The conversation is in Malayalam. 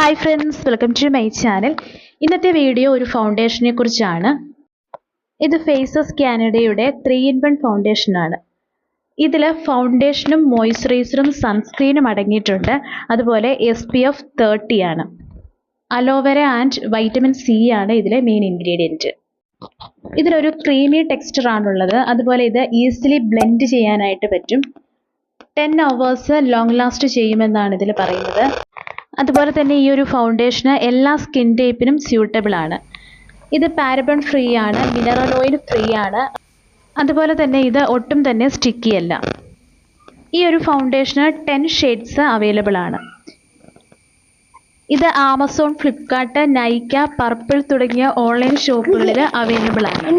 Hi friends, welcome to my channel. ഇന്നത്തെ വീഡിയോ ഒരു ഫൗണ്ടേഷനെ കുറിച്ചാണ്. ഇത് ഫേസസ് കാനഡയുടെ 3-in-1 ഫൗണ്ടേഷനാണ്. ഇതിൽ ഫൗണ്ടേഷനും മോയ്സ്ചറൈസറും സൺസ്ക്രീനും അടങ്ങിയിട്ടുണ്ട്. അതുപോലെ SPF 30 ആണ്. അലോവേര ആൻഡ് വൈറ്റമിൻ സി ആണ് ഇതിലെ മെയിൻ ഇൻഗ്രീഡിയൻറ്റ്. ഇതിലൊരു ക്രീമി ടെക്സ്ചർ ആണുള്ളത്. അതുപോലെ ഇത് ഈസിലി ബ്ലെൻഡ് ചെയ്യാനായിട്ട് പറ്റും. 10 hours ലോങ് ലാസ്റ്റ് ചെയ്യുമെന്നാണ് ഇതിൽ പറയുന്നത്. അതുപോലെ തന്നെ ഈ ഒരു ഫൗണ്ടേഷന് എല്ലാ സ്കിൻ ടൈപ്പിനും സ്യൂട്ടബിൾ ആണ്. ഇത് പാരബൺ ഫ്രീ ആണ്, മിനറൽ ഓയിൽ ഫ്രീ ആണ്. അതുപോലെ തന്നെ ഇത് ഒട്ടും തന്നെ സ്റ്റിക്കി അല്ല. ഈ ഒരു ഫൗണ്ടേഷന് 10 ഷെയ്ഡ്സ് അവൈലബിൾ ആണ്. ഇത് ആമസോൺ, ഫ്ലിപ്കാർട്ട്, നൈക്ക, പർപ്പിൾ തുടങ്ങിയ ഓൺലൈൻ ഷോപ്പുകളിൽ അവൈലബിൾ ആണ്.